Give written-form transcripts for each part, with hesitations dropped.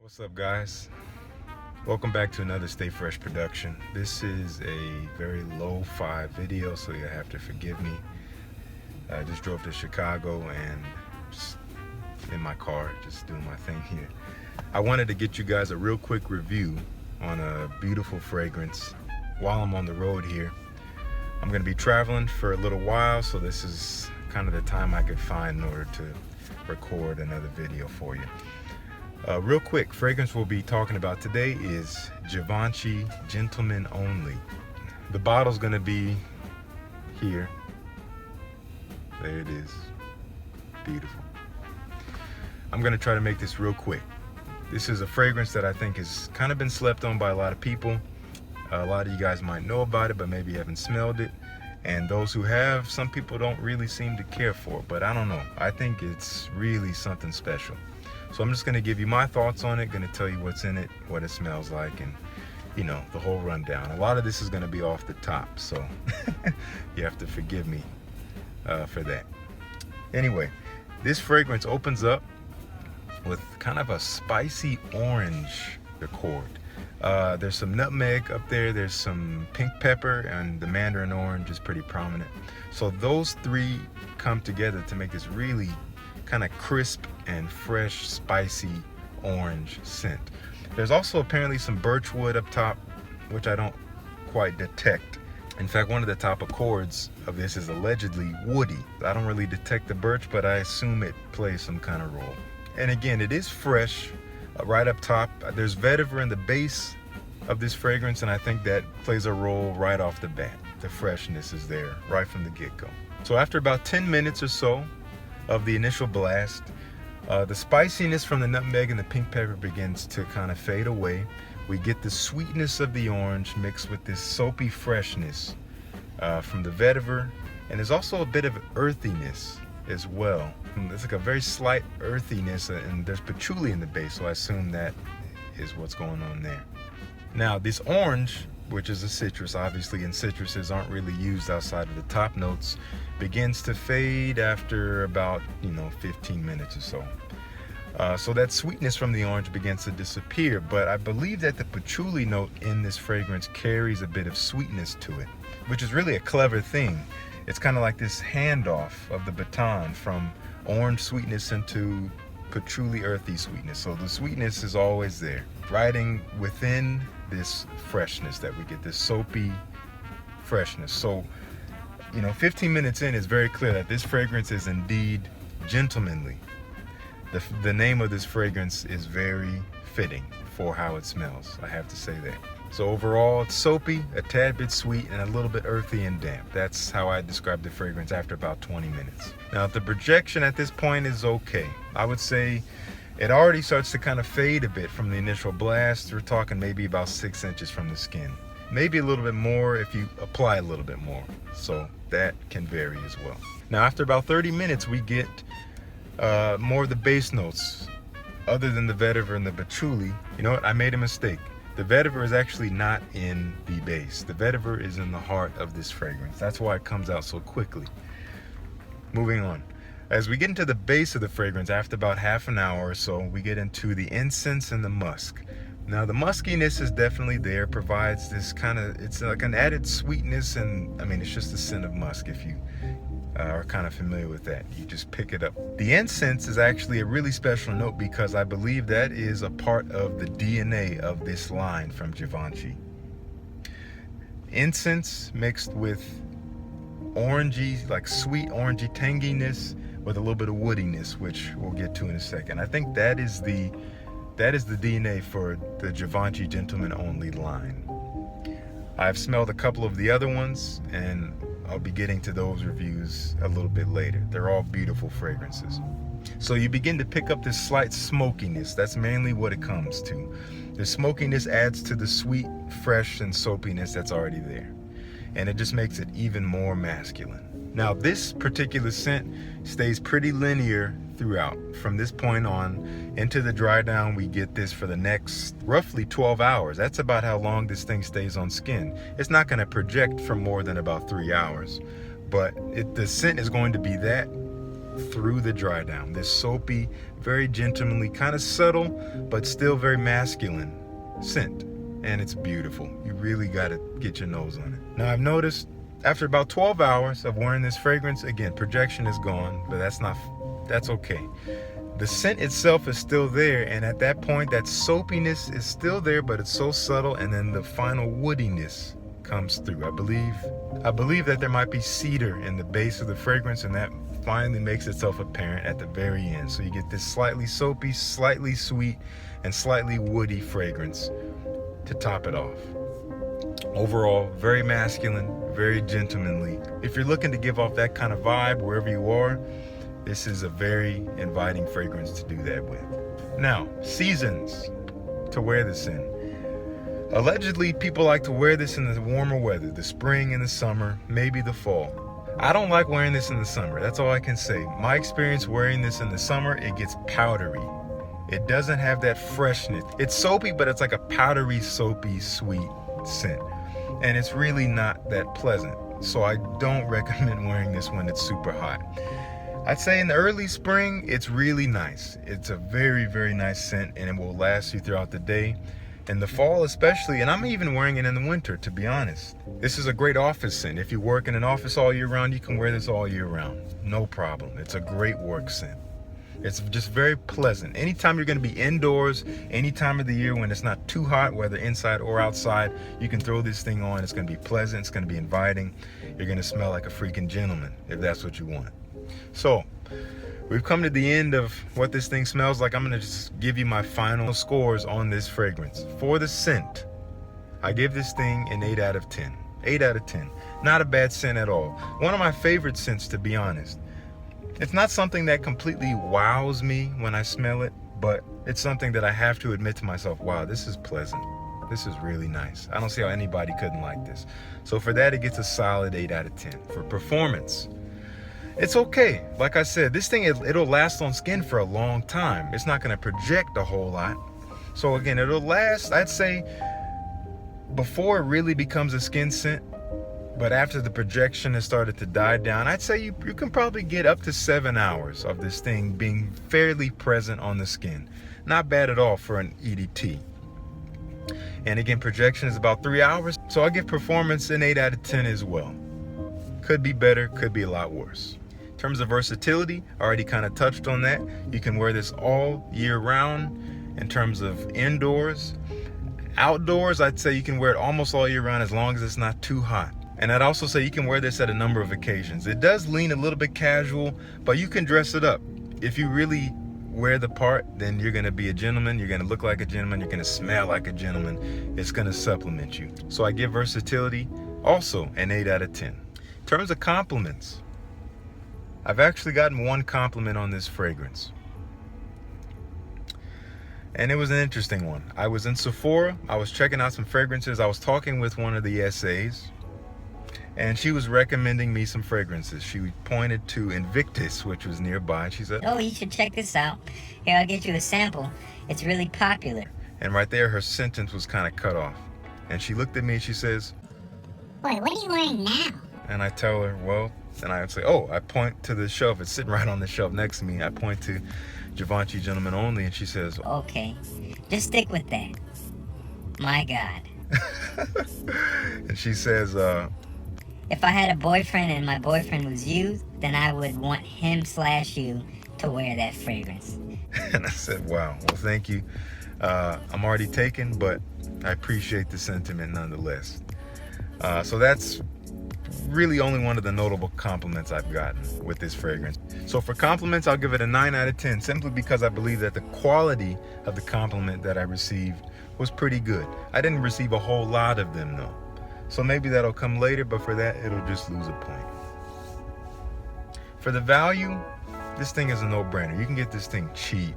What's up, guys? Welcome back to another Stay Fresh production. This is a very lo-fi video, so you have to forgive me. I just drove to Chicago and just in my car, just doing my thing here. I wanted to get you guys a real quick review on a beautiful fragrance while I'm on the road here. I'm going to be traveling for a little while, so this is kind of the time I could find in order to record another video for you. Real quick, fragrance we'll be talking about today is Givenchy Gentlemen Only. The bottle's gonna be here. There it is. Beautiful. I'm gonna try to make this real quick. This is a fragrance that I think has kind of been slept on by a lot of people. A lot of you guys might know about it, but maybe you haven't smelled it. And those who have, some people don't really seem to care for it, but I don't know. I think it's really something special. So I'm just going to give you my thoughts on it, going to tell you what's in it, what it smells like, and you know, the whole rundown. A lot of this is going to be off the top, so you have to forgive me for that. Anyway, this fragrance opens up with kind of a spicy orange accord. There's some nutmeg up there, there's some pink pepper, and the mandarin orange is pretty prominent. So those three come together to make this really kind of crisp and fresh, spicy orange scent. There's also apparently some birch wood up top, which I don't quite detect. In fact, one of the top accords of this is allegedly woody. I don't really detect the birch, but I assume it plays some kind of role. And again, it is fresh right up top. There's vetiver in the base of this fragrance, and I think that plays a role right off the bat. The freshness is there right from the get-go. So after about 10 minutes or so of the initial blast, the spiciness from the nutmeg and the pink pepper begins to kind of fade away. We get the sweetness of the orange mixed with this soapy freshness from the vetiver, and there's also a bit of earthiness as well. There's like a very slight earthiness, and there's patchouli in the base, so I assume that is what's going on there. Now this orange, which is a citrus obviously, and citruses aren't really used outside of the top notes, begins to fade after about 15 minutes or so. So that sweetness from the orange begins to disappear, but I believe that the patchouli note in this fragrance carries a bit of sweetness to it, which is really a clever thing. It's kind of like this handoff of the baton from orange sweetness into patchouli earthy sweetness. So the sweetness is always there, riding within this freshness that we get, this soapy freshness. So 15 minutes in, it's very clear that this fragrance is indeed gentlemanly. The name of this fragrance is very fitting for how it smells, I have to say that. So overall, it's soapy, a tad bit sweet, and a little bit earthy and damp. That's how I describe the fragrance after about 20 minutes. Now, the projection at this point is okay. I would say it already starts to kind of fade a bit from the initial blast. We're talking maybe about 6 inches from the skin. Maybe a little bit more if you apply a little bit more. So that can vary as well. Now, after about 30 minutes, we get more of the base notes. Other than the vetiver and the patchouli, you know what? I made a mistake. The vetiver is actually not in the base. The vetiver is in the heart of this fragrance. That's why it comes out so quickly. Moving on. As we get into the base of the fragrance, after about half an hour or so, we get into the incense and the musk. Now, the muskiness is definitely there, provides this kind of, it's like an added sweetness, and I mean, it's just the scent of musk. If you are kind of familiar with that, you just pick it up. The incense is actually a really special note because I believe that is a part of the DNA of this line from Givenchy. Incense mixed with orangey, like sweet orangey tanginess with a little bit of woodiness, which we'll get to in a second. I think that is the DNA for the Givenchy Gentlemen Only line. I've smelled a couple of the other ones, and I'll be getting to those reviews a little bit later. They're all beautiful fragrances. So you begin to pick up this slight smokiness. That's mainly what it comes to. The smokiness adds to the sweet, fresh, and soapiness that's already there. And it just makes it even more masculine. Now, this particular scent stays pretty linear throughout. From this point on into the dry down, we get this for the next roughly 12 hours. That's about how long this thing stays on skin. It's not going to project for more than about 3 hours, but the scent is going to be that through the dry down. This soapy, very gentlemanly, kind of subtle, but still very masculine scent. And it's beautiful. You really got to get your nose on it. Now I've noticed after about 12 hours of wearing this fragrance, again, projection is gone, but that's okay. The scent itself is still there, and at that point, that soapiness is still there, but it's so subtle, and then the final woodiness comes through. I believe that there might be cedar in the base of the fragrance, and that finally makes itself apparent at the very end. So you get this slightly soapy, slightly sweet, and slightly woody fragrance to top it off. Overall, very masculine, very gentlemanly. If you're looking to give off that kind of vibe wherever you are, this is a very inviting fragrance to do that with. Now, seasons to wear this in. Allegedly, people like to wear this in the warmer weather, the spring and the summer, maybe the fall. I don't like wearing this in the summer. That's all I can say. My experience wearing this in the summer, it gets powdery. It doesn't have that freshness. It's soapy, but it's like a powdery, soapy, sweet scent. And it's really not that pleasant. So I don't recommend wearing this when it's super hot. I'd say in the early spring, it's really nice. It's a very, very nice scent, and it will last you throughout the day. In the fall especially, and I'm even wearing it in the winter, to be honest. This is a great office scent. If you work in an office all year round, you can wear this all year round. No problem. It's a great work scent. It's just very pleasant. Anytime you're going to be indoors, any time of the year when it's not too hot, whether inside or outside, you can throw this thing on. It's going to be pleasant. It's going to be inviting. You're going to smell like a freaking gentleman if that's what you want. So, we've come to the end of what this thing smells like. I'm going to just give you my final scores on this fragrance. For the scent, I give this thing an 8 out of 10. 8 out of 10. Not a bad scent at all. One of my favorite scents, to be honest. It's not something that completely wows me when I smell it, but it's something that I have to admit to myself, wow, this is pleasant. This is really nice. I don't see how anybody couldn't like this. So for that, it gets a solid 8 out of 10. For performance, it's okay. Like I said, this thing, it'll last on skin for a long time. It's not going to project a whole lot. So again, it'll last, I'd say, before it really becomes a skin scent. But after the projection has started to die down, I'd say you can probably get up to 7 hours of this thing being fairly present on the skin. Not bad at all for an EDT. And again, projection is about 3 hours. So I give performance an 8 out of 10 as well. Could be better, could be a lot worse. In terms of versatility, I already kind of touched on that. You can wear this all year round in terms of indoors. Outdoors, I'd say you can wear it almost all year round as long as it's not too hot. And I'd also say you can wear this at a number of occasions. It does lean a little bit casual, but you can dress it up. If you really wear the part, then you're gonna be a gentleman, you're gonna look like a gentleman, you're gonna smell like a gentleman. It's gonna supplement you. So I give versatility also an 8 out of 10. In terms of compliments, I've actually gotten one compliment on this fragrance. And it was an interesting one. I was in Sephora, I was checking out some fragrances, I was talking with one of the SAs, and she was recommending me some fragrances. She pointed to Invictus, which was nearby, and she said, "Oh, you should check this out. Here, I'll get you a sample. It's really popular." And right there, her sentence was kind of cut off. And she looked at me and she says, "Boy, what are you wearing now?" And I tell her, well, and I would say, oh, I point to the shelf. It's sitting right on the shelf next to me. I point to Givenchy Gentlemen Only, and she says, "Okay, just stick with that. My God." And she says, "If I had a boyfriend and my boyfriend was you, then I would want him/you to wear that fragrance." And I said, wow, well, thank you. I'm already taken, but I appreciate the sentiment nonetheless. So that's really only one of the notable compliments I've gotten with this fragrance. So for compliments, I'll give it a 9 out of 10, simply because I believe that the quality of the compliment that I received was pretty good. I didn't receive a whole lot of them though. So maybe that'll come later, but for that, it'll just lose a point. For the value, this thing is a no-brainer. You can get this thing cheap.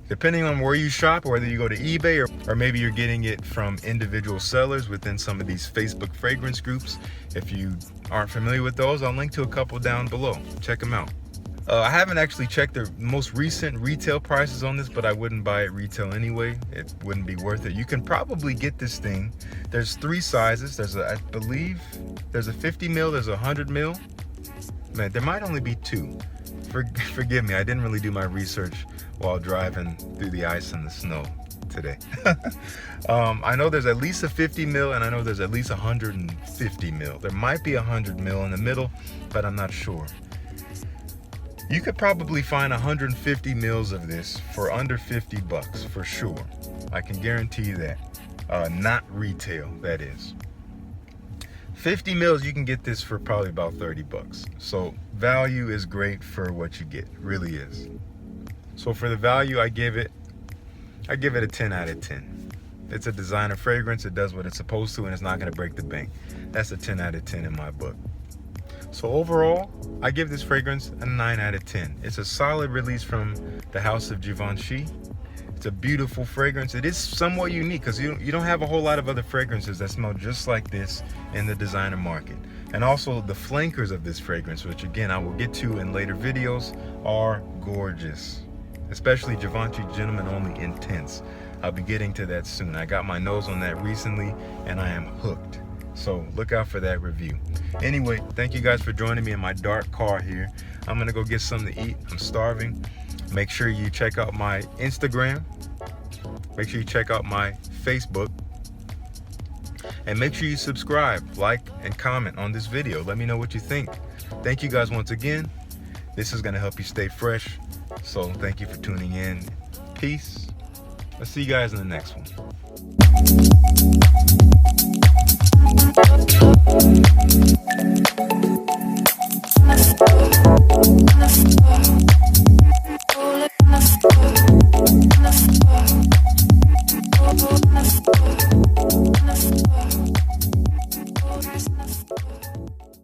Depending on where you shop, whether you go to eBay or maybe you're getting it from individual sellers within some of these Facebook fragrance groups. If you aren't familiar with those, I'll link to a couple down below. Check them out. I haven't actually checked the most recent retail prices on this, but I wouldn't buy it retail anyway. It wouldn't be worth it. You can probably get this thing. There's 3 sizes. I believe there's a 50 mil, there's a 100 mil. Man, there might only be 2 forgive me, I didn't really do my research while driving through the ice and the snow today. I know there's at least a 50 mil, and I know there's at least 150 mil. There might be 100 mil in the middle, but I'm not sure. You could probably find 150 mils of this for under 50 bucks for sure. I can guarantee you that. Not retail, that is. 50 mils, you can get this for probably about 30 bucks. So value is great for what you get, really is. So for the value, I give it a 10 out of 10. It's a designer fragrance. It does what it's supposed to, and it's not going to break the bank. That's a 10 out of 10 in my book. So overall, I give this fragrance a 9 out of 10. It's a solid release from the house of Givenchy. It's a beautiful fragrance. It is somewhat unique because you don't have a whole lot of other fragrances that smell just like this in the designer market. And also the flankers of this fragrance, which again I will get to in later videos, are gorgeous. Especially Givenchy Gentleman Only Intense. I'll be getting to that soon. I got my nose on that recently and I am hooked. So look out for that review. Anyway, thank you guys for joining me in my dark car here. I'm gonna go get something to eat. I'm starving. Make sure you check out my Instagram. Make sure you check out my Facebook. And make sure you subscribe, like, and comment on this video. Let me know what you think. Thank you guys once again. This is gonna help you stay fresh. So thank you for tuning in. Peace. I'll see you guys in the next one.